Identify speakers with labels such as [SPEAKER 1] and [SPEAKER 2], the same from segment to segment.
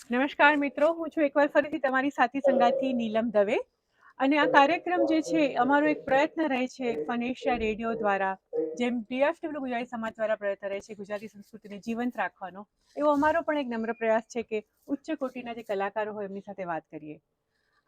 [SPEAKER 1] નમસ્કાર મિત્રો, હું છું એકવાર ફરીથી તમારી સાથી સંગાતી નીલમ દવે અને આ કાર્યક્રમ જે છે અમારો એક પ્રયત્ન રહે છે ફન એશિયા રેડિયો દ્વારા, જેમ ડીએફડબલ્યુ ગુજરાતી સમાજ દ્વારા પ્રયત્ન રહે છે ગુજરાતી સંસ્કૃતિને જીવંત રાખવાનો, એવો અમારો પણ એક નમ્ર પ્રયાસ છે કે ઉચ્ચ કોટીના જે કલાકારો હોય એમની સાથે વાત કરીએ.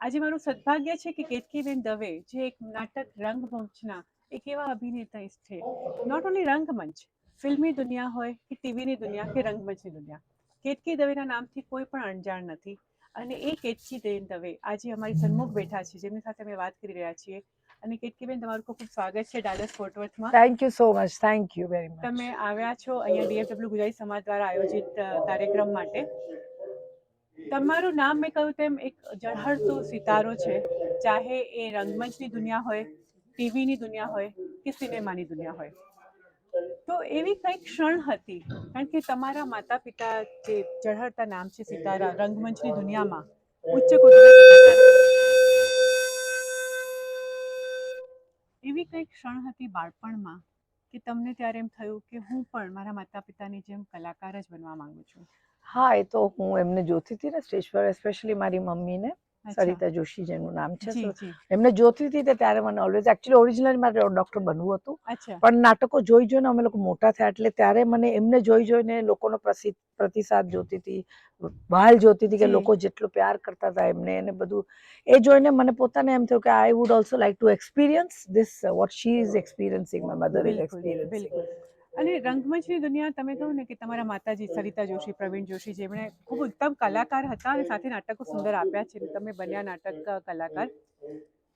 [SPEAKER 1] આજે મારું સદભાગ્ય છે કે કેતકીબેન દવે, જે એક નાટક રંગમંચના એક એવા અભિનેતા છે, નોટ ઓનલી રંગમંચ, ફિલ્મી દુનિયા હોય કે ટીવીની દુનિયા કે રંગમંચની દુનિયા, કેતકી દવેના નામથી કોઈ પણ અણજાણ નથી. અને એ કેતકીબેન દવે આજે અમારી સન્મુખ બેઠા છે, જેમની સાથે અમે વાત કરી રહ્યા છીએ. અને કેતકીબેન, તમારું ખૂબ ખૂબ સ્વાગત છે ડાલસ ફોર્ટ વર્થમાં.
[SPEAKER 2] Thank you so much. Thank you very much.
[SPEAKER 1] તમે આવ્યા છો અહીંયા ડીએફડબલ્યુ ગુજરાતી સમાજ દ્વારા આયોજિત કાર્યક્રમ માટે. તમારું નામ મેં કહ્યું તેમ એક ઝળહળતો સિતારો છે, ચાહે એ રંગમંચની દુનિયા હોય, ટીવીની દુનિયા હોય કે સિનેમાની દુનિયા હોય. તો એવી કઈક ક્ષણ હતી, કારણ કે તમારા માતા પિતા જે ઝળહળતા નામ છે સિતારા રંગમંચની દુનિયામાં, ઉચ્ચ કોટીના, એવી કઈક ક્ષણ હતી બાળપણમાં કે તમને ત્યારે એમ થયું કે હું પણ મારા માતા પિતાની જેમ કલાકાર જ બનવા માંગુ છું?
[SPEAKER 2] હા, એ તો હું એમને જોતી હતી ને સ્ટેજ પર, એસ્પેશિયલી મારી મમ્મીને, સરિતા જોશી જેનું નામ છે. એમને જોતી હતી ત્યારે મને ઓલવેઝ, એકચ્યુઅલી ઓરિજિનલી મારે ડોક્ટર બનવું હતું, પણ નાટકો જોઈ જોઈને અમે લોકો મોટા થયા, એટલે ત્યારે મને એમને જોઈ જોઈને લોકોનો પ્રતિસાદ જોતી હતી, વાલ જોતી હતી કે લોકો જેટલો પ્યાર કરતા હતા એમને, એને બધું એ જોઈને મને પોતાને એમ થયું કે I would also like to experience this what she is experiencing, my mother is experiencing.
[SPEAKER 1] અને રંગમંચની દુનિયા, તમે કહો ને કે તમારા માતાજી સરિતા જોશી, પ્રવીણ જોશી, જેમણે ખૂબ ઉત્તમ કલાકાર હતા અને સાથે નાટકો સુંદર આપ્યા છે, તમે બન્યા નાટક કલાકાર.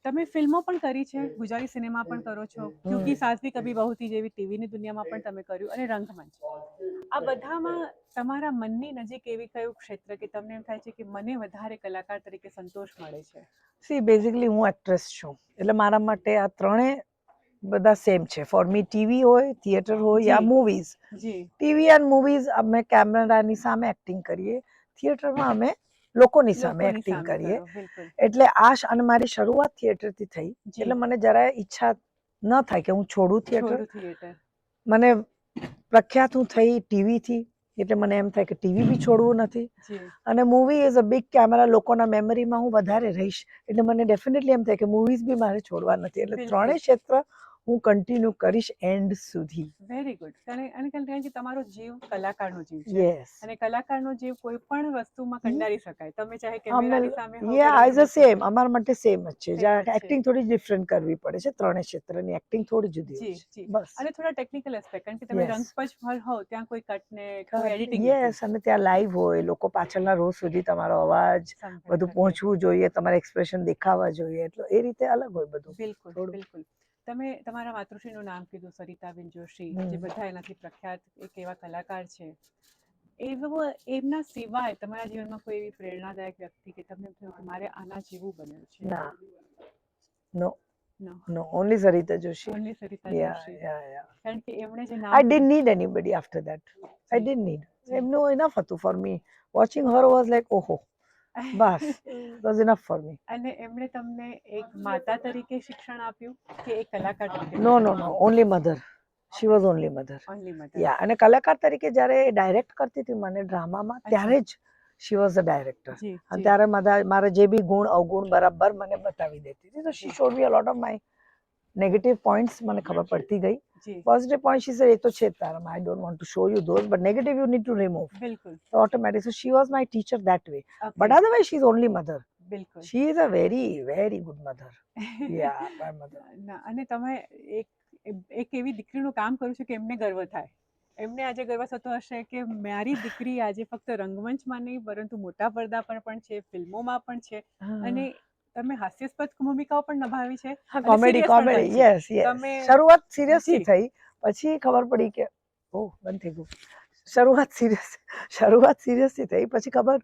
[SPEAKER 1] તમે ફિલ્મો પણ કરી છે, ગુજરાતી સિનેમા પણ કરો છો, ક્યોંકિ સાસ ભી કભી બહુ થી જેવી ટીવીની દુનિયામાં પણ તમે કર્યું, અને રંગમંચ. આ બધામાં તમારા મનની નજીક એવી કયું ક્ષેત્ર કે તમને એમ થાય છે કે મને વધારે કલાકાર તરીકે સંતોષ મળે છે?
[SPEAKER 2] સી, બેઝિકલી હું એક્ટ્રેસ છું, એટલે મારા માટે આ ત્રણેય બધા સેમ છે. ફોર મી ટીવી હોય, થિયેટર હોય યા મૂવીઝ. ટીવી એન્ડ મૂવીઝ અમે કેમેરાની સામે એક્ટિંગ કરીએ, થિયેટરમાં અમે લોકોની સામે એક્ટિંગ કરીએ. એટલે અને મારી શરૂઆત થિયેટરથી થઈ, એટલે મને જરાય ઈચ્છા ન થાય કે હું છોડું થિયેટર. મને પ્રખ્યાત હું થઈ ટીવીથી, એટલે મને એમ થાય કે ટીવી બી છોડવું નથી. અને movie is a big camera, લોકોના મેમરીમાં હું વધારે રહીશ, એટલે મને ડેફિનેટલી એમ થાય કે મૂવીઝ બી મારે છોડવા નથી. એટલે ત્રણેય ક્ષેત્ર હું કન્ટિન્યુ કરીશ એન્ડ સુધી.
[SPEAKER 1] Very good. અને કારણ કે તમારો જીવ કલાકારનો જીવ છે, અને કલાકારનો જીવ કોઈ પણ વસ્તુમાં કંડારી શકાય, તમે ચાહે કેમેરાની સામે હો.
[SPEAKER 2] યા સેમ, અમારા માટે સેમ જ છે. એક્ટિંગ થોડી ડિફરન્ટ કરવી પડે છે, ત્રણેય ક્ષેત્રની એક્ટિંગ થોડી જુદી હોય છે, બસ.
[SPEAKER 1] અને થોડા ટેકનિકલ એસ્પેક્ટ, કારણ કે તમે રંગપંચ પર હો, ત્યાં કોઈ કટ ને કોઈ એડિટિંગ.
[SPEAKER 2] યસ, અને ત્યાં લાઈવ હોય, લોકો પાછળના રોજ સુધી તમારો અવાજ બધું પહોંચવું જોઈએ, તમારા એક્સપ્રેશન દેખાવા જોઈએ, એટલે એ રીતે અલગ હોય બધું.
[SPEAKER 1] બિલકુલ બિલકુલ. તમે તમારા માતૃશ્રીનું નામ કીધું, સરિતાબેન જોશી, જે બધા એનાથી પ્રખ્યાત એક એવા કલાકાર છે. એમના સિવાય તમારા જીવનમાં કોઈ એવી પ્રેરણાદાયક વ્યક્તિ કે તમને થયું કે મારે આના જેવું બનવું છે?
[SPEAKER 2] ના, no, only Sarita Joshi.
[SPEAKER 1] Only Sarita Joshi. કારણ કે એમણે જે નામ,
[SPEAKER 2] I didn't need anybody after that. I didn't need. No, enough હતું for me. Watching her was like, oh, bus, it was enough for me.
[SPEAKER 1] અને એમણે તમને એક માતા તરીકે શિક્ષણ આપ્યું કે એક કલાકાર તરીકે?
[SPEAKER 2] No, only mother. She was only mother. Yeah, અને કલાકાર તરીકે જ્યારે ડાયરેક્ટ કરતી હતી મને ડ્રામામાં, ત્યારે જ she was a director. અને ત્યારે મારા જે બી ગુણ અવગુણ બરાબર મને બતાવી દેતી હતી. So she showed me a lot of my negative points, મને ખબર પડતી ગઈ. Positive points she said, એ તો છે તારામાં, I don't want to show you those, but negative you need to remove. So automatically, so she was my teacher that way. But otherwise she is only mother. She is a very, very good mother. Yeah, my mother.
[SPEAKER 1] અને તમે એક એવી દીકરીનું કામ કર્યું છે કે એમને ગર્વ થાય. એમને આજે ગર્વ થતો હશે કે મારી દીકરી આજે ફક્ત રંગમંચમાં નહીં, પરંતુ મોટા પડદા પર પણ છે, ફિલ્મોમાં પણ છે, અને તમે હાસ્યાસ્પદ ભૂમિકાઓ પણ નિભાવી છે.
[SPEAKER 2] Comedy, yes. શરૂઆત સિરિયસથી થઈ, પછી ખબર પડી કે બંધ થઈ ગયું. શરૂઆત સિરિયસથી થઈ, પછી ખબર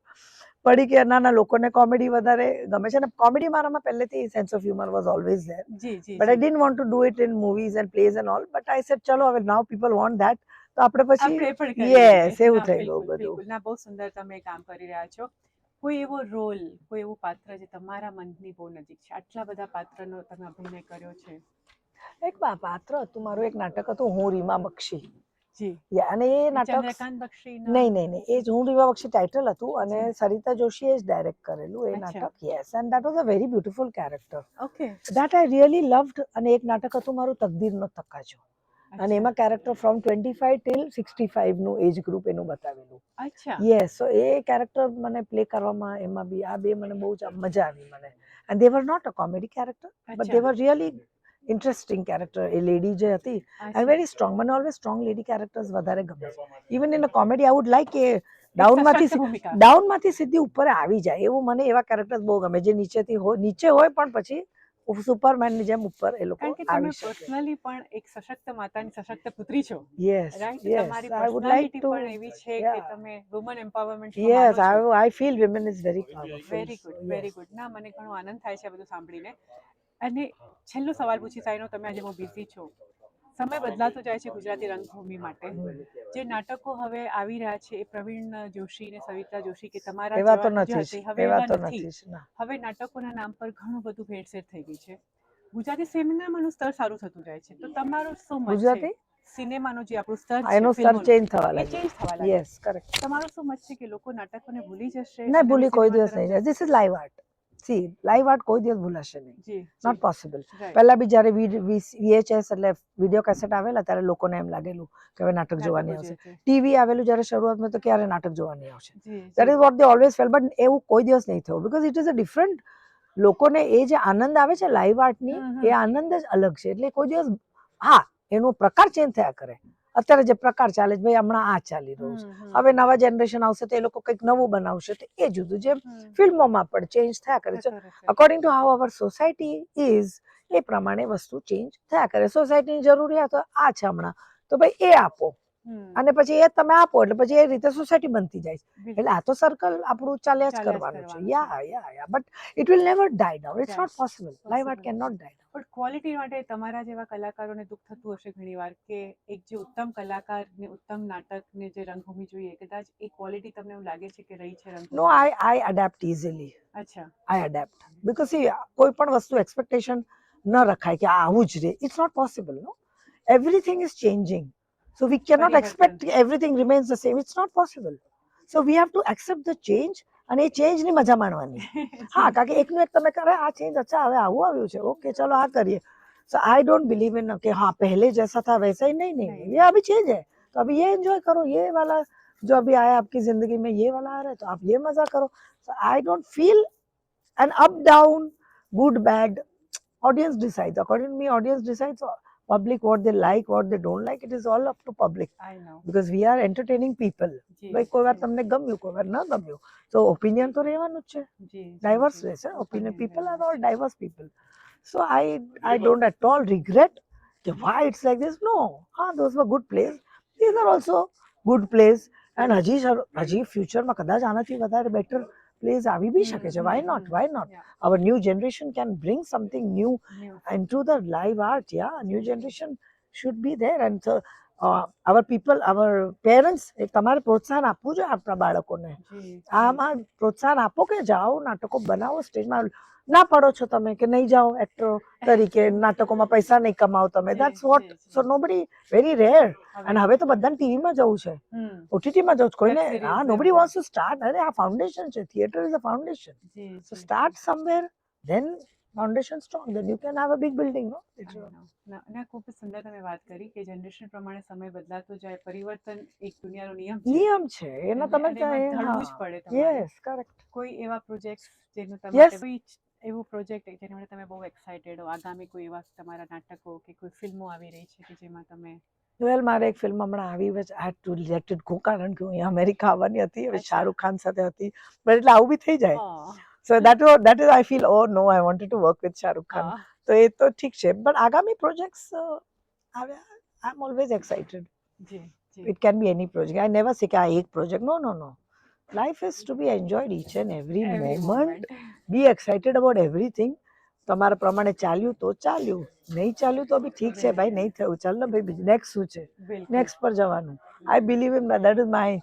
[SPEAKER 2] પડી કે ના, લોકોને કોમેડી વધારે ગમે છે, અને કોમેડી મારામાં પહેલેથી sense of humour was always there. But I didn't want to do it in movies end plays and all, but I said ચલો હવે નાઉ પીપલ વોન્ટ ધેટ, તો આપણે પછી યસ, એવું થઈ ગયું બધું.
[SPEAKER 1] ના, બહુ સુંદર તમે કામ કરી રહ્યા છો. કોઈ એવો રોલ, કોઈ એવું પાત્ર જે તમારા મનની બહુ નજીક છે? આટલા બધા પાત્રનો તમે અભિનય કર્યો છે.
[SPEAKER 2] એક પાત્ર હતું મારું, એક નાટક હતું હું રીમા બક્ષી.
[SPEAKER 1] જી
[SPEAKER 2] અને એ નાટક
[SPEAKER 1] ચંદ્રકાંત બક્ષીનો
[SPEAKER 2] નહીં એ જ હું રીવા બક્ષી ટાઇટલ હતું અને
[SPEAKER 1] જી.
[SPEAKER 2] સરિતા જોશીએ જ ડાયરેક્ટ કરેલું એ
[SPEAKER 1] અચ્છા.
[SPEAKER 2] નાટક yes and that was a very beautiful character
[SPEAKER 1] okay
[SPEAKER 2] that I really loved. અને એક નાટક હતું મારું તકદીરનો તકાજો અને એમાં કેરેક્ટર ફ્રોમ 25 ટિલ 65 નું એજ ગ્રુપ એનું બતાવેલું.
[SPEAKER 1] અચ્છા
[SPEAKER 2] યસ સો એ કેરેક્ટર મને પ્લે કરવામાં એમાં બી આ બે મને બહુ જ મજા આવી મને. And they were not a comedy character but they were really interesting character. એ લેડી જે હતી એન્ડ વેરી સ્ટ્રોંગ. મને ઓલવેઝ સ્ટ્રોંગ લેડી કેરેક્ટર્સ વધારે ગમે છે. Even in a comedy I would like કે ડાઉનમાંથી સીધી ઉપર આવી જાય એવું મને એવા કેરેક્ટર્સ બહુ ગમે જે નીચે હોય પણ પછી સુપરમેનની જેમ ઉપર એ લોકો
[SPEAKER 1] કારણ કે તમે
[SPEAKER 2] આવી શકે.
[SPEAKER 1] પર્સનલી પણ એક સશક્ત માતાની સશક્ત પુત્રી છો
[SPEAKER 2] યસ
[SPEAKER 1] રાઈટ
[SPEAKER 2] યસ
[SPEAKER 1] તમારી
[SPEAKER 2] I would like
[SPEAKER 1] personality
[SPEAKER 2] too
[SPEAKER 1] પણ એવી છે કે તમે woman empowerment
[SPEAKER 2] yes I feel women is very powerful.
[SPEAKER 1] Very good ના મને ઘણો આનંદ થાય છે આ બધું સાંભળીને. અને છેલ્લો સવાલ પૂછી સાઈનો તમે આજે બહુ બિઝી છો. સમય બદલાતો જાય છે ગુજરાતી રંગભૂમિ માટે. જે નાટકો હવે આવી રહ્યા છે એ પ્રવીણ જોશી ને સવિતા જોશી કે તમારા
[SPEAKER 2] એવા તો
[SPEAKER 1] જેવા જે
[SPEAKER 2] નથી
[SPEAKER 1] હશે
[SPEAKER 2] જ,
[SPEAKER 1] હવે
[SPEAKER 2] એવા
[SPEAKER 1] એવા
[SPEAKER 2] તો
[SPEAKER 1] નથી.
[SPEAKER 2] નથી જ ના.
[SPEAKER 1] હવે નાટકોના નામ પર ઘણું બધું ભેળસેળ થઈ ગઈ છે. ગુજરાતી સિનેમાનું સ્તર સારું થતું જાય છે તો તમારું શું મત છે
[SPEAKER 2] ગુજરાતી
[SPEAKER 1] સિનેમાનું જે આપણું સ્તર છે
[SPEAKER 2] એનું સ્તર
[SPEAKER 1] ફિલ્મોનું
[SPEAKER 2] ચેન્જ થવા
[SPEAKER 1] એ
[SPEAKER 2] લાગ્યું.
[SPEAKER 1] ચેન્જ થવા લાગે
[SPEAKER 2] યસ કરેક્ટ.
[SPEAKER 1] તમારું શું મત છે કે લોકો નાટકોને ભૂલી જશે
[SPEAKER 2] નહીં
[SPEAKER 1] અને
[SPEAKER 2] ભૂલી કોઈ
[SPEAKER 1] સિનેમા
[SPEAKER 2] દિવસ
[SPEAKER 1] તરફ
[SPEAKER 2] નહીં જાય.
[SPEAKER 1] જશે?
[SPEAKER 2] This is live art. C live art કોઈ દિવસ ભૂલાશે નહીં.
[SPEAKER 1] જી
[SPEAKER 2] નોટ પોસિબલ.
[SPEAKER 1] રાઈટ
[SPEAKER 2] પહેલા બી જ્યારે VHS એટલે વિડીયો કેસેટ આવેલા ત્યારે લોકોને એમ લાગેલું કે હવે નાટક જોવાની
[SPEAKER 1] નાટકો
[SPEAKER 2] આવશે.
[SPEAKER 1] જે છે
[SPEAKER 2] ટીવી આવેલું જ્યારે શરૂઆતમાં તો ક્યારે નાટક જોવાની આવશે.
[SPEAKER 1] જી
[SPEAKER 2] દેટ
[SPEAKER 1] જી
[SPEAKER 2] is what they always fail. But એવું કોઈ દિવસ નહીં થયું because it is a different. લોકોને એ જે આનંદ આવે છે લાઈવ આર્ટની એ આનંદ જ અલગ છે. એટલે કોઈ દિવસ હા એનો પ્રકાર ચેન્જ થયા કરે. અત્યારે જે પ્રકાર ચાલે છે ભાઈ હમણાં આ ચાલી રહ્યું છે. હવે નવા જનરેશન આવશે તો એ લોકો કંઈક નવું બનાવશે તો એ જુદું. જેમ ફિલ્મોમાં પણ ચેન્જ થયા કરે છે. According to how our society is એ પ્રમાણે વસ્તુ ચેન્જ થયા કરે. સોસાયટીની જરૂરિયાતો આ છે હમણાં તો ભાઈ એ આપો અને પછી એ તમે આપો એટલે પછી એ રીતે સોસાયટી બનતી જાય છે. એટલે આ તો સર્કલ આપણું ચાલ્યા જ કરવાનું છે. Yeah but it will never die down. It's not possible. Live art can not die down.
[SPEAKER 1] પણ ક્વોલિટી માટે તમારા જેવા કલાકારોને દુઃખ થતું હશે ઘણીવાર કે એક જે ઉત્તમ કલાકાર ને ઉત્તમ નાટક ને જે રંગભૂમિ જોઈએ કદાચ એ ક્વોલિટી તમને એવું લાગે છે કે રહી છે રંગભૂમિ?
[SPEAKER 2] નો આઈ અડેપ્ટ ઇઝીલી.
[SPEAKER 1] અચ્છા
[SPEAKER 2] આઈ અડેપ્ટ બીકોઝ કોઈ પણ વસ્તુ એક્સપેક્ટેશન ન રખાય કે આવું જ રહે. It's not possible. No everything is changing. So we cannot expect everything remains the same. It's not possible. So we have to accept the change અને એ ચેન્જ ની મજા માણવાની. હા કારણ કે એકનું એક તમે કરે આ ચેન્જ અચ્છા હવે આવું આવ્યું છે ઓકે ચલો આ કરીએ. So I don't believe in कि हाँ पहले जैसा था वैसा ही नहीं ये अभी चेंज है तो अभी ये एंजॉय करो ये वाला जो अभी आया आपकी जिंदगी में ये वाला आ रहा है तो आप ये मजा करो. So I don't feel an up down good bad. Audience decides. According to me audience decides. Public what they like what they don't like it is all up to public.
[SPEAKER 1] I know.
[SPEAKER 2] Because we are entertaining people. ભાઈ કોઈ વાર તમને ગમ્યું કોઈ વાર ન ગમ્યું તો ઓપિનિયન તો રહેવાનું જ છે. ડાયવર્સ રહેશે opinion. People are all diverse people. So I don't at all regret કે why it's like this. No, those were good plays. These are also good plays and હજી ફ્યુચરમાં કદાચ આનાથી વધારે બેટર plays આવી બી શકે છે. Why not? Our new generation can bring something new into the live art. New generation should be there and our people, our parents તમારે પ્રોત્સાહન આપવું જોઈએ આપણા બાળકોને. આમાં પ્રોત્સાહન આપો કે જાઓ નાટકો બનાવો સ્ટેજમાં. ના પડો છો તમે કે નહીં જાઓ એક્ટર તરીકે નાટકોમાં પૈસા નહીં કમાઓ તમે. That's vote. So nobody very rare. અને હવે તો બધાને ટીવીમાં જવું છે ઓટીટીમાં જવું છે. કોઈને નોબડી વોન્ટ્સ ટુ સ્ટાર્ટ. અરે આ ફાઉન્ડેશન છે. Theatre is a foundation. So start somewhere then foundation strong then you can have a big building.
[SPEAKER 1] ના ખૂબ જ સુંદર તમે વાત કરી કે જનરેશન પ્રમાણે સમય બદલાતો જાય પરિવર્તન એક દુનિયાનો
[SPEAKER 2] નિયમ છે એના તમે
[SPEAKER 1] ઢળવું જ પડે તમારે.
[SPEAKER 2] Yes correct.
[SPEAKER 1] કોઈ એવા પ્રોજેક્ટ જેનું તમારે એવું પ્રોજેક્ટ જેના માટે તમે બહુ એક્સાઇટેડ હો આગામી કોઈ એવા તમારા નાટકો કે કોઈ ફિલ્મો આવી રહી છે કે જેમાં તમે
[SPEAKER 2] વેલ મારે એક ફિલ્મ હમણાં આવી but I had to let it go કારણ કે હું અહીંયા અમેરિકા આવવાની હતી હવે શાહરુખ ખાન સાથે હતી બટ એટલે આવું બી થઈ જાય. સો that is I feel oh no I wanted to work with Shahrukh Khan. તો એ તો ઠીક છે બટ આગામી projects I am always excited. It can be any project. I never say કે આ એક project. No. Life is to be enjoyed each and every moment. Be excited about everything. તમારા પ્રમાણે ચાલ્યું તો ચાલ્યું નહીં ચાલ્યું તો બી ઠીક છે ભાઈ નહીં થયું ચાલ ને ભાઈ નેક્સ્ટ શું છે નેક્સ્ટ પર જવાનું. I believe in that is my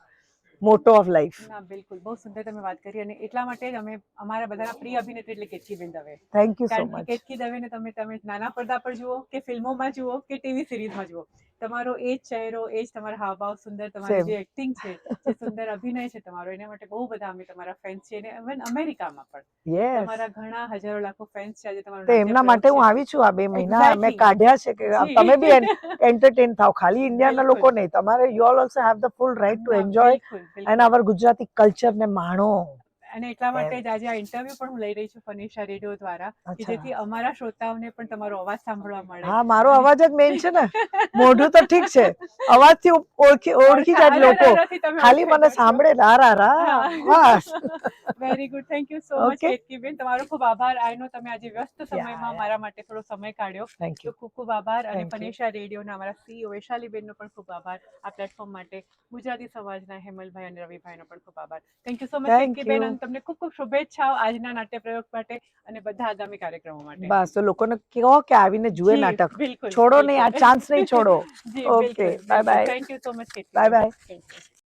[SPEAKER 2] મોટો ઓફ લાઈફ.
[SPEAKER 1] ના બિલકુલ બહુ સુંદર તમે વાત કરી અને એટલા માટે જ અમે અમારા બધાના પ્રિય અભિનેત્રી એટલે કેતકીબેન દવે.
[SPEAKER 2] થેન્ક યુ સો
[SPEAKER 1] કારણ કે
[SPEAKER 2] મચ.
[SPEAKER 1] કેતકી દવેને તમે નાના પડદા પર જુઓ કે ફિલ્મોમાં જુઓ કે ટીવી સિરીઝમાં જુઓ તમારો એ જ ચહેરો, એ જ તમારા હાવભાવ સુંદર, તમારી
[SPEAKER 2] Same.
[SPEAKER 1] જે એક્ટિંગ છે, જે સુંદર અભિનય છે તમારો, એના માટે બહુ બધા અમે તમારા ફેન્સ છીએ, અને ઇવન અમેરિકામાં પણ
[SPEAKER 2] યસ
[SPEAKER 1] તમારા ઘણા હજારો લાખો ફેન્સ છે. આજે તમારો
[SPEAKER 2] તો
[SPEAKER 1] નાટ્ય
[SPEAKER 2] એમના
[SPEAKER 1] પ્રયોગ
[SPEAKER 2] માટે હું
[SPEAKER 1] છે.
[SPEAKER 2] આવી છું આ 2 મહિના મેં
[SPEAKER 1] Exactly.
[SPEAKER 2] કાઢ્યા છે કે
[SPEAKER 1] જી.
[SPEAKER 2] તમે બી એન્ટરટેન થાવ, ખાલી ઇન્ડિયાના
[SPEAKER 1] બિલકુલ.
[SPEAKER 2] લોકો નહીં, તમારે you all also have the full right to
[SPEAKER 1] ના,
[SPEAKER 2] એન્જોય
[SPEAKER 1] બિલકુલ
[SPEAKER 2] એન્ડ
[SPEAKER 1] બિલકુલ.
[SPEAKER 2] અવર ગુજરાતી કલ્ચર ને માણો.
[SPEAKER 1] અને એટલા માટે જ આજે આ ઇન્ટરવ્યુ પણ હું લઈ રહી છું ફનીશા રેડિયો દ્વારા, કે
[SPEAKER 2] અચ્છા
[SPEAKER 1] જેથી અમારા શ્રોતાઓને પણ તમારો અવાજ સાંભળવા મળે.
[SPEAKER 2] હા મારો
[SPEAKER 1] અને-
[SPEAKER 2] અવાજ જ મેઇન છે ને, મોઢું તો ઠીક છે, અવાજથી ઓળખી જાય લોકો, ખાલી મને સાંભળે રા બસ.
[SPEAKER 1] Very good, thank you so much
[SPEAKER 2] Okay.
[SPEAKER 1] Ketkiben, તમારો ખૂબ આભાર. આઈ નો તમે આજે વ્યસ્ત સમયમાં
[SPEAKER 2] yeah.
[SPEAKER 1] મારા માટે થોડો સમય કાઢ્યો,
[SPEAKER 2] થેન્ક
[SPEAKER 1] તો
[SPEAKER 2] યુ.
[SPEAKER 1] ખૂબ ખૂબ આભાર. અને
[SPEAKER 2] Thank you.
[SPEAKER 1] ફનીશા રેડિયોના અમારા CEO વૈશાલીબેનનો પણ ખૂબ આભાર આ પ્લેટફોર્મ માટે. ગુજરાતી સમાજના હેમલભાઈ અને રવિભાઈનો પણ ખૂબ આભાર. Thank you so much
[SPEAKER 2] Thank
[SPEAKER 1] કેતકીબેન,
[SPEAKER 2] you.
[SPEAKER 1] અને તમને ખૂબ ખૂબ શુભેચ્છાઓ આજના નાટ્ય પ્રયોગ માટે અને બધા આગામી કાર્યક્રમો માટે.
[SPEAKER 2] બસ તો લોકોને કહો કે આવીને જુએ
[SPEAKER 1] જી,
[SPEAKER 2] નાટક,
[SPEAKER 1] બિલકુલ
[SPEAKER 2] છોડો નહીં, આ
[SPEAKER 1] બિલકુલ.
[SPEAKER 2] ચાન્સ નહીં છોડો.
[SPEAKER 1] જી
[SPEAKER 2] ઓકે
[SPEAKER 1] બિલકુલ
[SPEAKER 2] બાય
[SPEAKER 1] બિલકુલ.
[SPEAKER 2] Bye
[SPEAKER 1] thank you so much
[SPEAKER 2] bye bye.
[SPEAKER 1] Ketkiben. Thank you.